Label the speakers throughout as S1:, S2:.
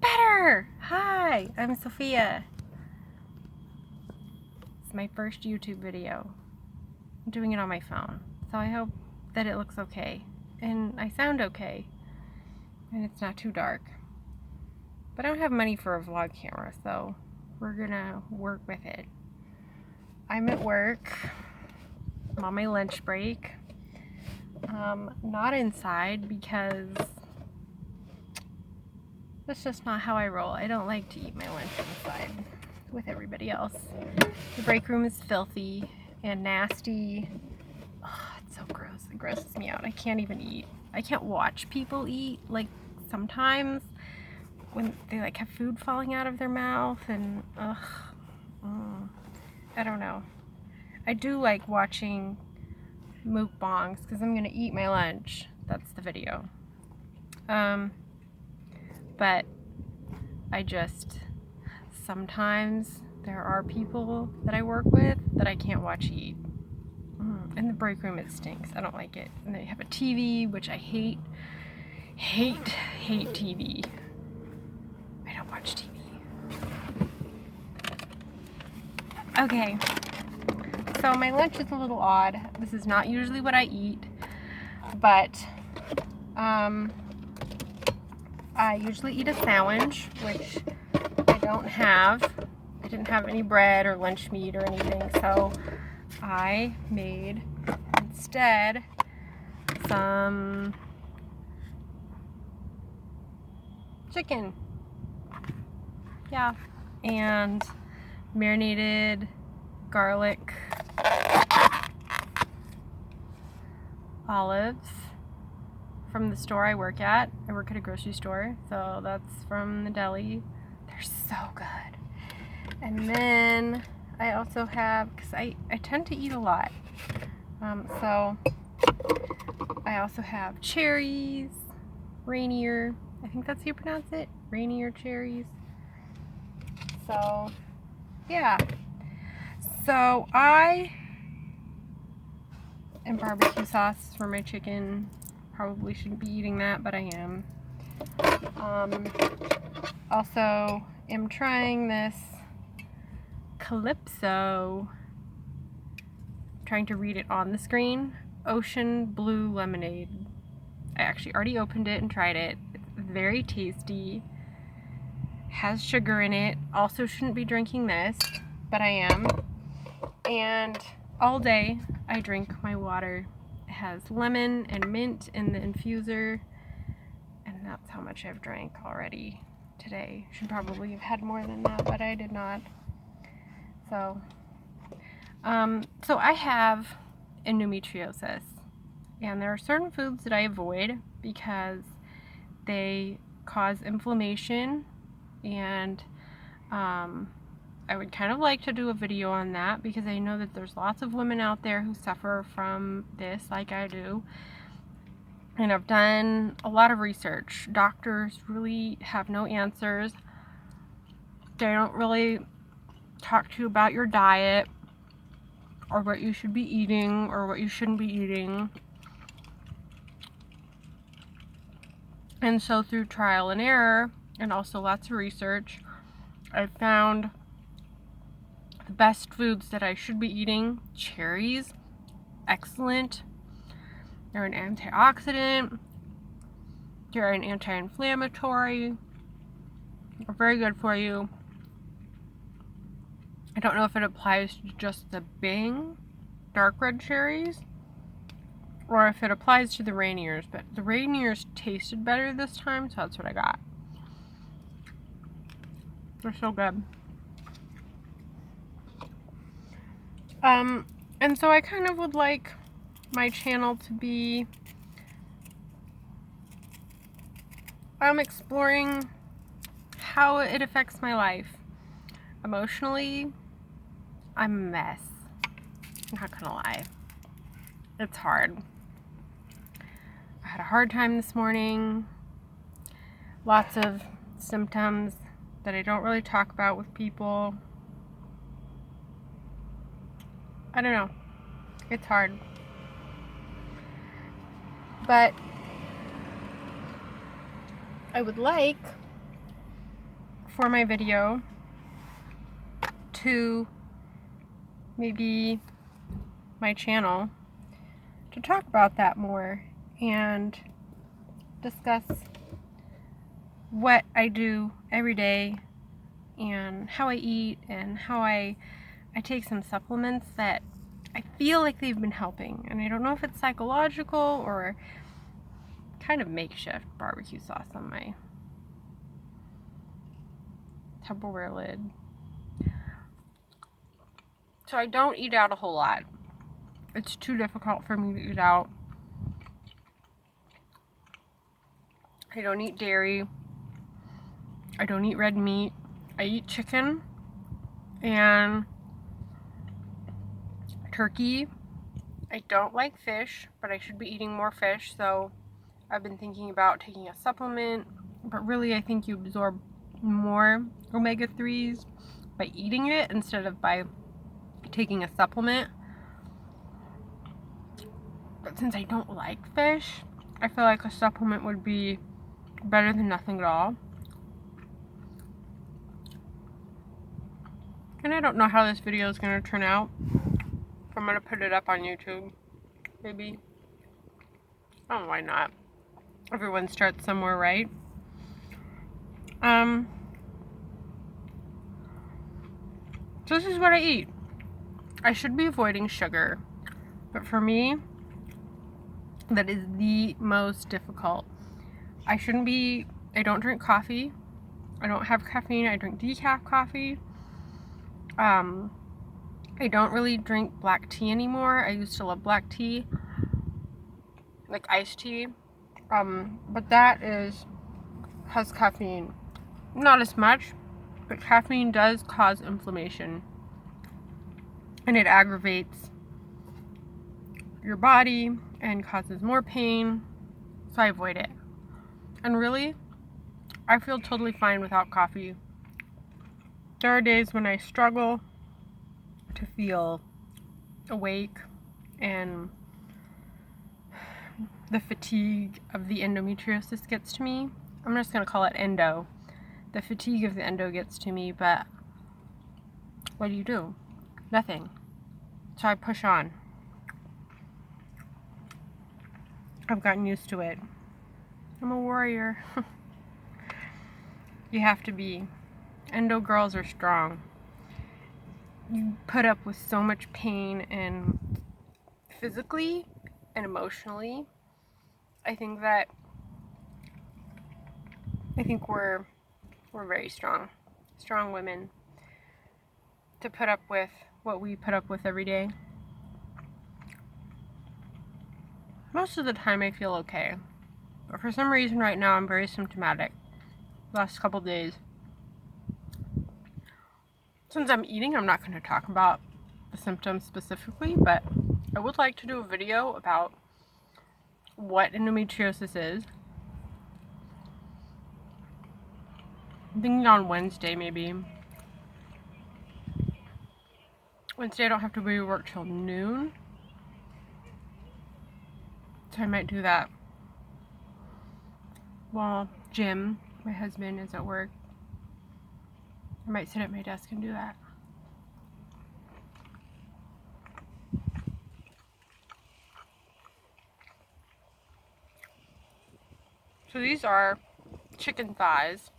S1: better! Hi, I'm Sophia. It's my first YouTube video. I'm doing it on my phone, so I hope that it looks okay and I sound okay and it's not too dark. But I don't have money for a vlog camera, so we're gonna work with it. I'm at work. I'm on my lunch break. Not inside because that's just not how I roll. I don't like to eat my lunch inside with everybody else. The break room is filthy and nasty. Oh, it's so gross. It grosses me out. I can't even eat. I can't watch people eat. Like sometimes when they like have food falling out of their mouth and I don't know. I do like watching mukbangs because I'm gonna eat my lunch. That's the video. But I just, sometimes there are people that I work with that I can't watch eat. In the break room it stinks. I don't like it. And they have a TV, which I hate. Hate TV. I don't watch TV. Okay. So my lunch is a little odd. This is not usually what I eat, but I usually eat a sandwich, which I don't have. I didn't have any bread or lunch meat or anything, so I made instead some chicken. Yeah, and marinated garlic, olives from the store I work at. I work at a grocery store, so that's from the deli. They're so good. And then I also have, because I tend to eat a lot, so I also have cherries, Rainier, I think that's how you pronounce it, Rainier cherries. So yeah, so and barbecue sauce for my chicken. Probably shouldn't be eating that, but I am. Also am trying this Calypso, trying to read it on the screen, Ocean Blue Lemonade. I actually already opened it and tried it. It's very tasty, has sugar in it. Also shouldn't be drinking this, but I am. And all day I drink my water. It has lemon and mint in the infuser, and that's how much I've drank already today. Should probably have had more than that, but I did not. So I have endometriosis, and there are certain foods that I avoid because they cause inflammation, and I would kind of like to do a video on that because I know that there's lots of women out there who suffer from this like I do. And I've done a lot of research. Doctors really have no answers. They don't really talk to you about your diet or what you should be eating or what you shouldn't be eating. And so through trial and error and also lots of research, I found the best foods that I should be eating. Cherries, excellent. They're an antioxidant. They're an anti-inflammatory. They're very good for you. I don't know if it applies to just the Bing dark red cherries or if it applies to the Rainiers, but the Rainiers tasted better this time, so that's what I got. They're so good. And so I kind of would like my channel to be exploring how it affects my life. Emotionally, I'm a mess. I'm not gonna lie. It's hard. I had a hard time this morning. Lots of symptoms that I don't really talk about with people. I don't know. It's hard. But I would like for my video to maybe my channel to talk about that more and discuss what I do every day and how I eat and how I take some supplements that I feel like they've been helping. And I don't know if it's psychological or kind of makeshift barbecue sauce on my Tupperware lid. So I don't eat out a whole lot. It's too difficult for me to eat out. I don't eat dairy. I don't eat red meat. I eat chicken and turkey. I don't like fish, but I should be eating more fish, so I've been thinking about taking a supplement, but really I think you absorb more omega-3s by eating it instead of by taking a supplement. But since I don't like fish, I feel like a supplement would be better than nothing at all. And I don't know how this video is going to turn out. If I'm going to put it up on YouTube, maybe. Oh, why not? Everyone starts somewhere, right? So this is what I eat. I should be avoiding sugar, but for me, that is the most difficult. I don't drink coffee. I don't have caffeine. I drink decaf coffee. I don't really drink black tea anymore. I used to love black tea, like iced tea. But that has caffeine. Not as much, but caffeine does cause inflammation. And it aggravates your body and causes more pain. So I avoid it. And really, I feel totally fine without coffee. There are days when I struggle to feel awake, and the fatigue of the endometriosis gets to me. I'm just going to call it endo. The fatigue of the endo gets to me, but what do? Nothing. So I push on. I've gotten used to it. I'm a warrior. You have to be. Endo girls are strong. You put up with so much pain, and physically and emotionally, I think we're very strong women to put up with what we put up with every day. Most of the time I feel okay, but for some reason right now I'm very symptomatic. Last couple days. Since I'm eating, I'm not going to talk about the symptoms specifically, but I would like to do a video about what endometriosis is. I'm thinking on Wednesday, maybe. Wednesday I don't have to be at work till noon, so I might do that while Jim, my husband, is at work. I might sit at my desk and do that. So these are chicken thighs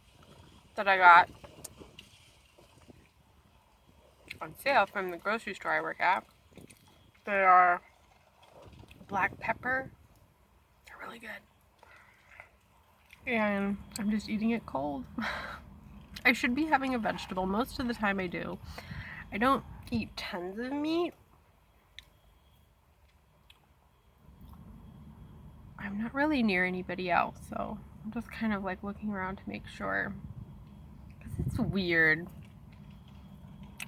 S1: that I got on sale from the grocery store I work at. They are black pepper. They're really good. And I'm just eating it cold. I should be having a vegetable. Most of the time I do. I don't eat tons of meat. I'm not really near anybody else, so I'm just kind of like looking around to make sure. Because it's weird,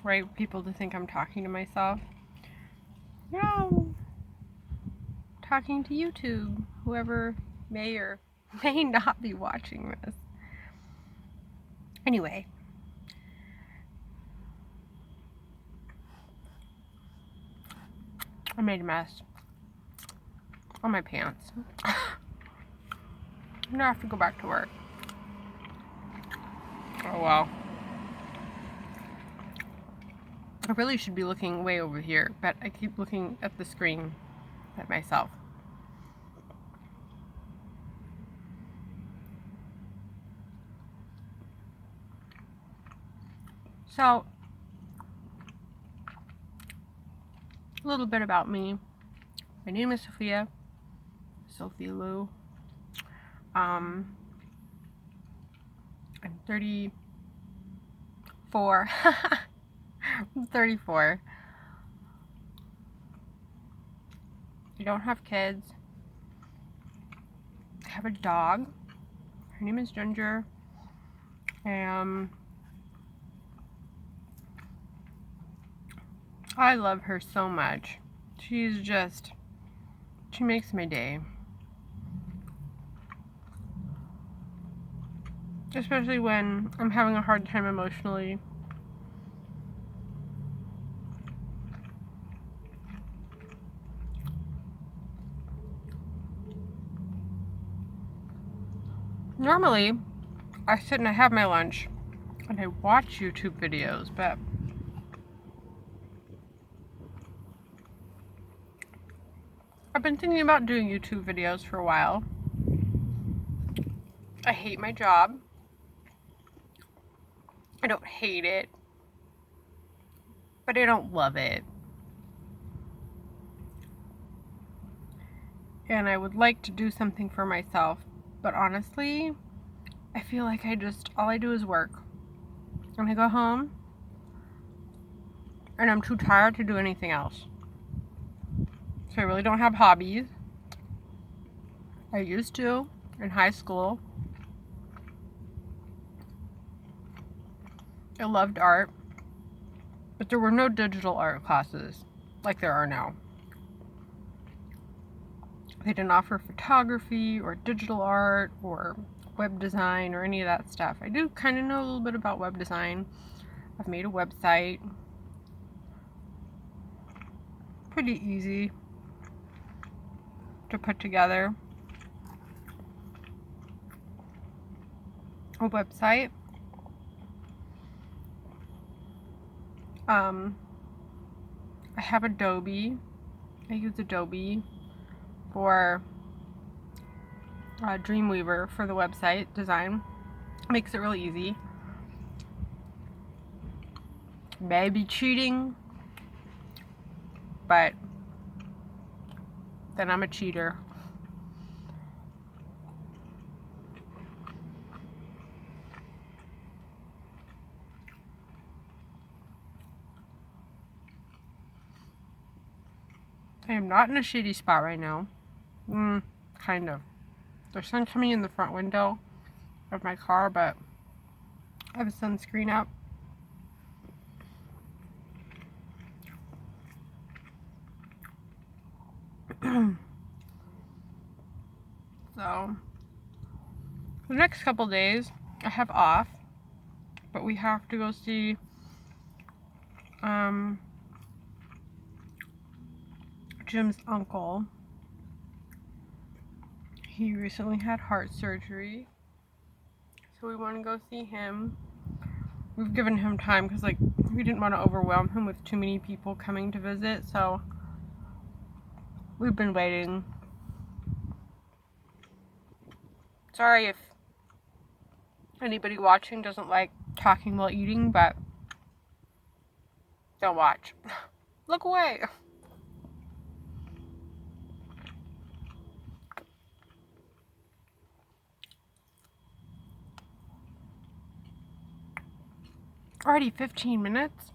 S1: right? People to think I'm talking to myself. Yeah, I'm talking to YouTube, whoever may or may not be watching this. Anyway, I made a mess on my pants. I'm gonna have to go back to work. Oh well. I really should be looking way over here, but I keep looking at the screen at myself. So, a little bit about me. My name is Sophia Lou. I'm 34. I'm 34. I don't have kids. I have a dog. Her name is Ginger. I love her so much. She makes my day. Especially when I'm having a hard time emotionally. Normally, I sit and I have my lunch and I watch YouTube videos, but I've been thinking about doing YouTube videos for a while. I hate my job. I don't hate it, but I don't love it. And I would like to do something for myself, but honestly, I feel like all I do is work. And I go home, and I'm too tired to do anything else. So I really don't have hobbies. I used to in high school. I loved art, but there were no digital art classes like there are now. They didn't offer photography or digital art or web design or any of that stuff. I do kind of know a little bit about web design. I've made a website. Pretty easy to put together. A website. I have Adobe. I use Adobe for Dreamweaver for the website design. Makes it really easy. Maybe cheating, but then I'm a cheater. I am not in a shady spot right now. Kind of. There's sun coming in the front window of my car, but I have a sunscreen up. So, the next couple days I have off, but we have to go see Jim's uncle. He recently had heart surgery, so we want to go see him. We've given him time because we didn't want to overwhelm him with too many people coming to visit, so we've been waiting. Sorry if anybody watching doesn't like talking while eating, but don't watch. Look away. Already 15 minutes?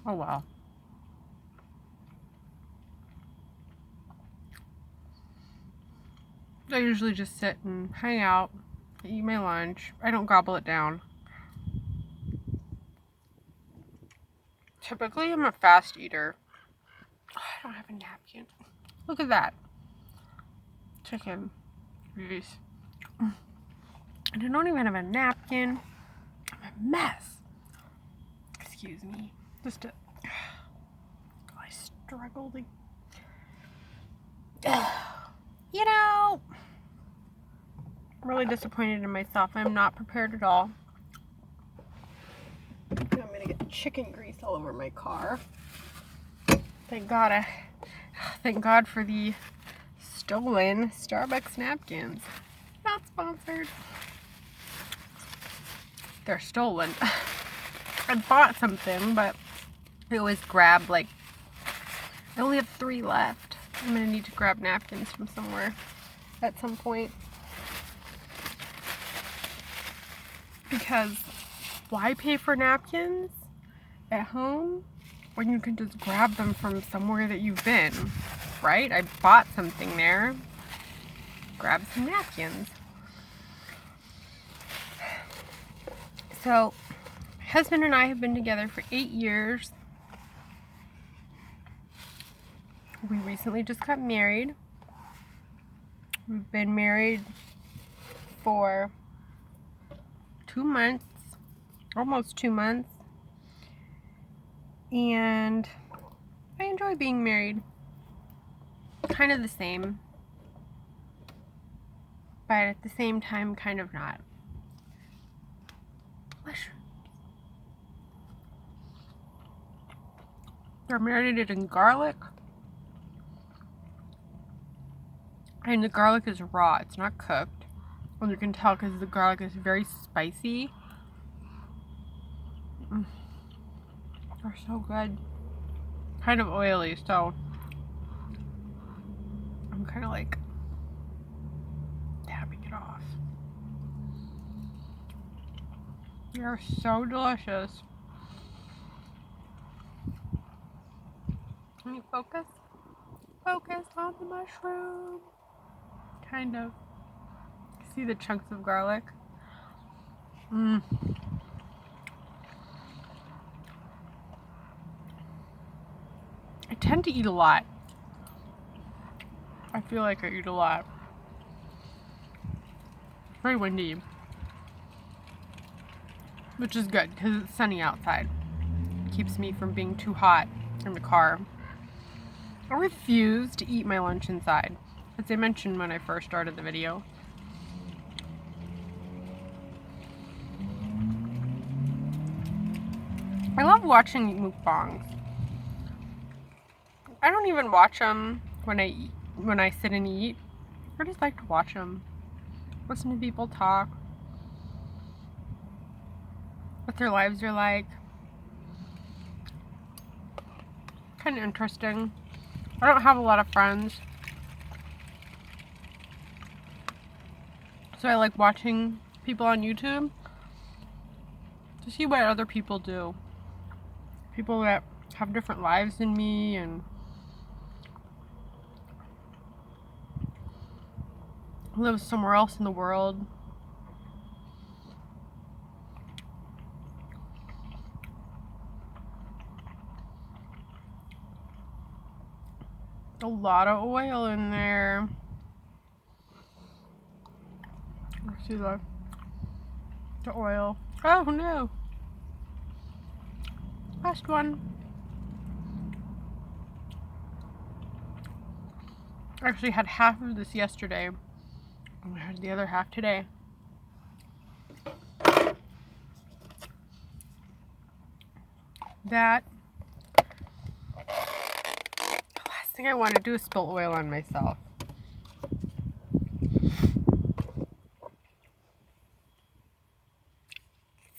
S1: Oh well. I usually just sit and hang out, eat my lunch. I don't gobble it down. Typically, I'm a fast eater. Oh, I don't have a napkin. Look at that. Chicken. Jeez. And I don't even have a napkin. I'm a mess. Excuse me. I struggled. You know, I'm really disappointed in myself. I'm not prepared at all. I'm gonna get chicken grease all over my car. Thank God for the stolen Starbucks napkins. Not sponsored. They're stolen. I bought something, but I always grab, like, I only have 3 left. I'm gonna need to grab napkins from somewhere at some point. Because why pay for napkins at home when you can just grab them from somewhere that you've been, right? I bought something there. Grab some napkins. So, my husband and I have been together for 8 years. We recently just got married. We've been married for 2 months, almost 2 months. And I enjoy being married. Kind of the same, but at the same time, kind of not. They're marinated in garlic. And the garlic is raw, it's not cooked. And you can tell because the garlic is very spicy. They're so good. Kind of oily, so I'm kind of like tapping it off. They're so delicious. Can you focus? Focus on the mushroom. Kind of. See the chunks of garlic? I tend to eat a lot. I feel like I eat a lot. It's very windy. Which is good because it's sunny outside. It keeps me from being too hot in the car. I refuse to eat my lunch inside, as I mentioned when I first started the video. I love watching mukbangs. I don't even watch them when I sit and eat. I just like to watch them. Listen to people talk. What their lives are like. Kind of interesting. I don't have a lot of friends, so I like watching people on YouTube to see what other people do. People that have different lives than me and live somewhere else in the world. A lot of oil in there. Let's see the oil. Oh no! Last one. I actually had half of this yesterday, and I had the other half today. That. The last thing I want to do is spill oil on myself.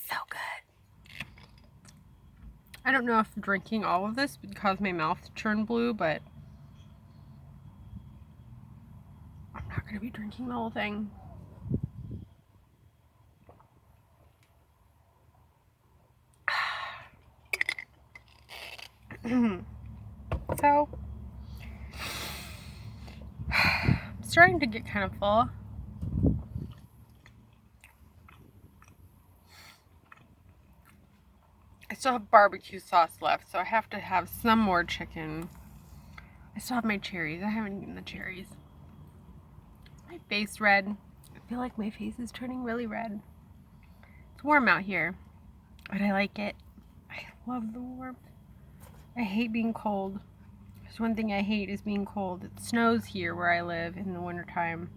S1: So good. I don't know if drinking all of this would cause my mouth to turn blue, but I'm not going to be drinking the whole thing. So, I'm starting to get kind of full. I still have barbecue sauce left, so I have to have some more chicken. I still have my cherries. I haven't eaten the cherries. Is my face red? I feel like my face is turning really red. It's warm out here, but I like it. I love the warmth. I hate being cold. There's one thing I hate is being cold. It snows here where I live in the wintertime.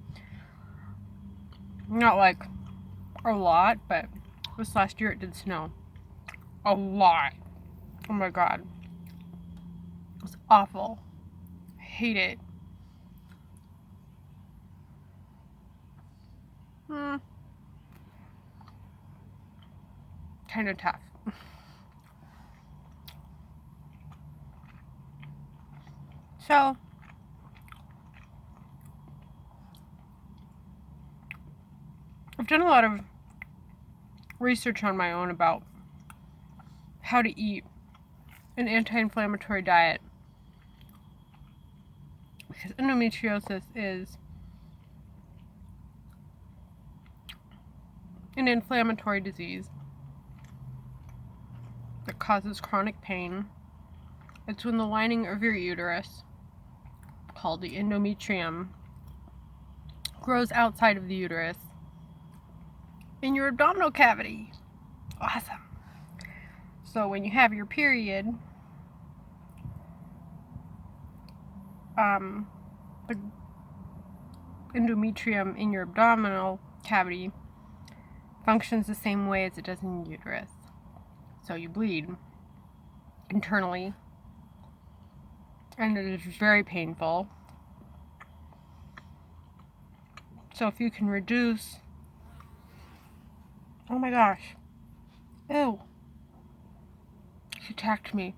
S1: Not like a lot, but this last year it did snow. A lot. Oh my god. It was awful. I hate it. Kind of tough. So, I've done a lot of research on my own about how to eat an anti-inflammatory diet, because endometriosis is an inflammatory disease that causes chronic pain. It's when the lining of your uterus, called the endometrium, grows outside of the uterus in your abdominal cavity. Awesome. So when you have your period, the endometrium in your abdominal cavity functions the same way as it does in your uterus. So you bleed internally, and it is very painful. So if you can reduce... Oh my gosh. Ew. She attacked me.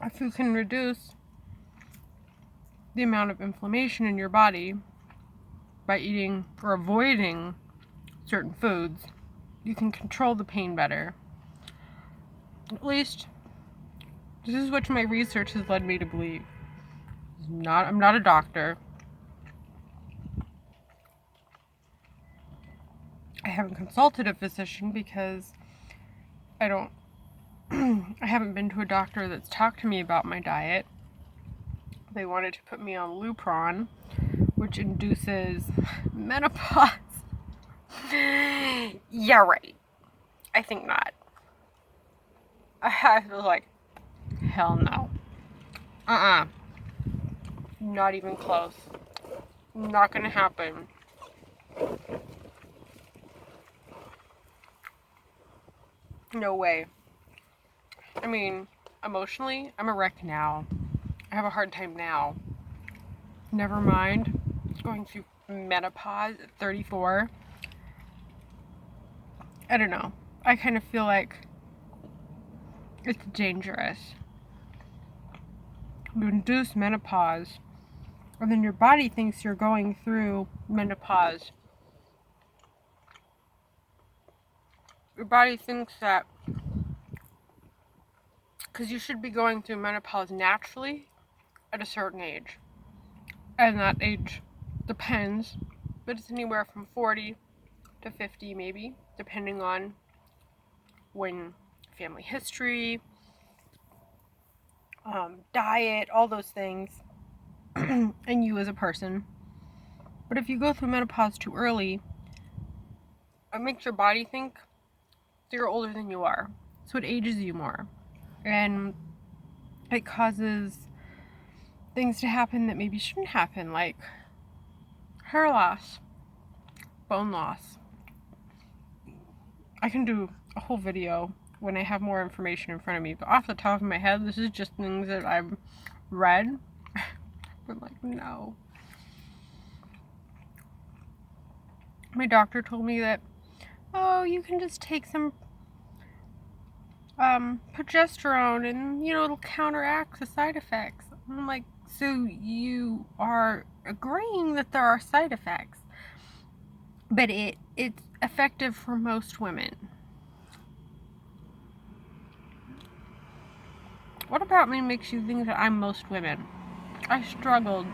S1: If you can reduce the amount of inflammation in your body by eating or avoiding certain foods, you can control the pain better. At least, this is what my research has led me to believe. I'm not a doctor. I haven't consulted a physician because I haven't been to a doctor that's talked to me about my diet. They wanted to put me on Lupron, which induces menopause. Yeah, right. I think not. I was like, hell no. Not even close. Not gonna happen. No way. I mean, emotionally, I'm a wreck now. I have a hard time now. Never mind going through menopause at 34. I don't know. I kind of feel like it's dangerous. You induce menopause, and then your body thinks you're going through menopause. Your body thinks that because you should be going through menopause naturally at a certain age. And that age depends, but it's anywhere from 40 to 50 maybe, depending on when family history, diet, all those things, and you as a person. But if you go through menopause too early, it makes your body think that you're older than you are. So it ages you more. And it causes things to happen that maybe shouldn't happen, like hair loss, bone loss. I can do a whole video when I have more information in front of me, but off the top of my head, this is just things that I've read. But like, no. My doctor told me that, oh, you can just take some progesterone and, it'll counteract the side effects. I'm like, so you are agreeing that there are side effects, but it's effective for most women. What about me makes you think that I'm most women? I struggled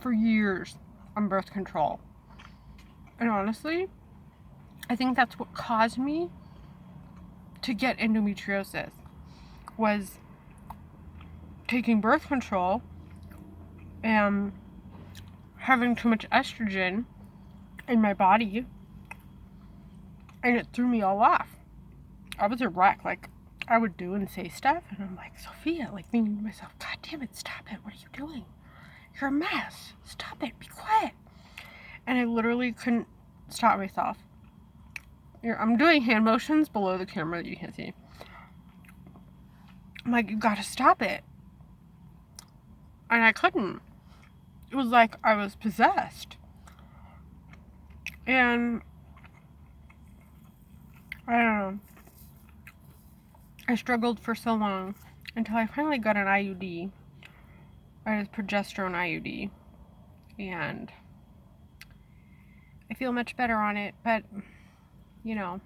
S1: for years on birth control. And honestly, I think that's what caused me to get endometriosis, was taking birth control and having too much estrogen in my body, and it threw me all off. I was a wreck. Like, I would do and say stuff, and I'm like, Sophia, like, thinking to myself, God damn it, stop it, what are you doing? You're a mess. Stop it, be quiet. And I literally couldn't stop myself. I'm doing hand motions below the camera that you can't see. I'm like, you gotta stop it. And I couldn't. It was like I was possessed. And I don't know. I struggled for so long until I finally got an IUD. I had a progesterone IUD. And I feel much better on it, but, you know.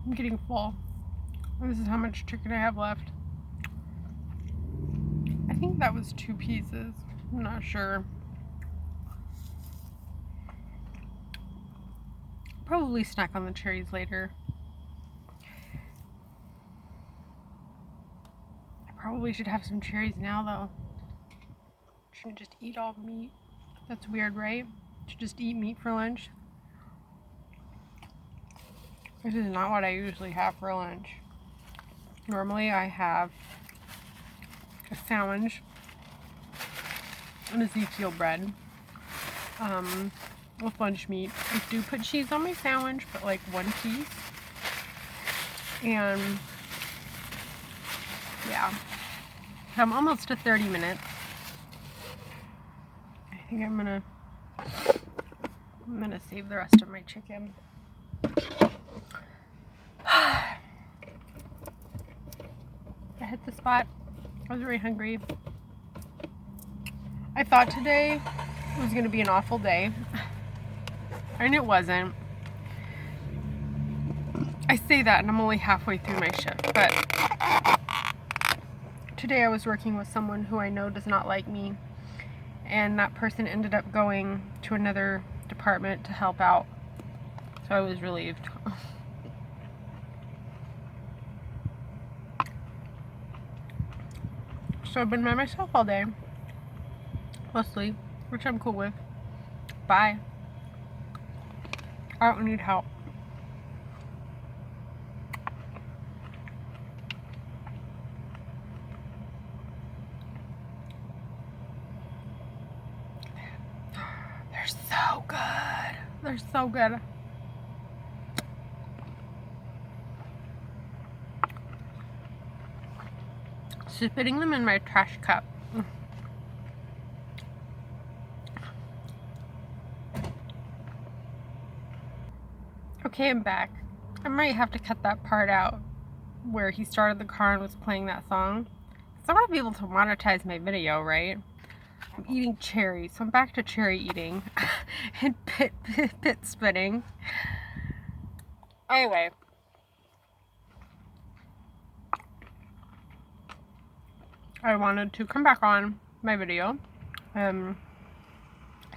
S1: I'm getting full. This is how much chicken I have left. I think that was 2 pieces. I'm not sure. Probably snack on the cherries later. I probably should have some cherries now, though. Shouldn't just eat all meat. That's weird, right? To just eat meat for lunch. This is not what I usually have for lunch. Normally I have a sandwich and Ezekiel bread with lunch meat. I do put cheese on my sandwich, but like 1 piece. And yeah, I'm almost to 30 minutes. I think I'm gonna save the rest of my chicken. I hit the spot. I was very hungry. I thought today was going to be an awful day, and it wasn't. I say that and I'm only halfway through my shift, but today I was working with someone who I know does not like me, and that person ended up going to another department to help out, so I was relieved. So I've been by myself all day, mostly, which I'm cool with. Bye. I don't need help. They're so good. They're so good. Just putting them in my trash cup. Okay, I'm back. I might have to cut that part out where he started the car and was playing that song. So I want to be able to monetize my video, right? I'm eating cherries, so I'm back to cherry eating and pit spitting. Anyway. I wanted to come back on my video,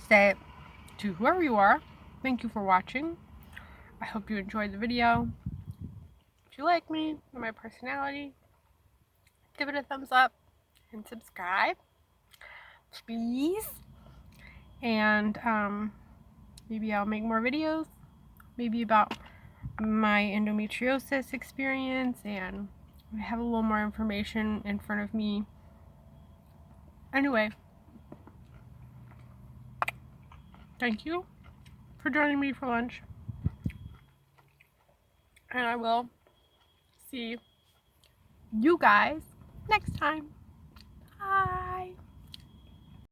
S1: say to whoever you are, thank you for watching. I hope you enjoyed the video. If you like me and my personality, give it a thumbs up and subscribe, please. And maybe I'll make more videos, maybe about my endometriosis experience, and I have a little more information in front of me. Anyway, thank you for joining me for lunch, and I will see you guys next time. Bye.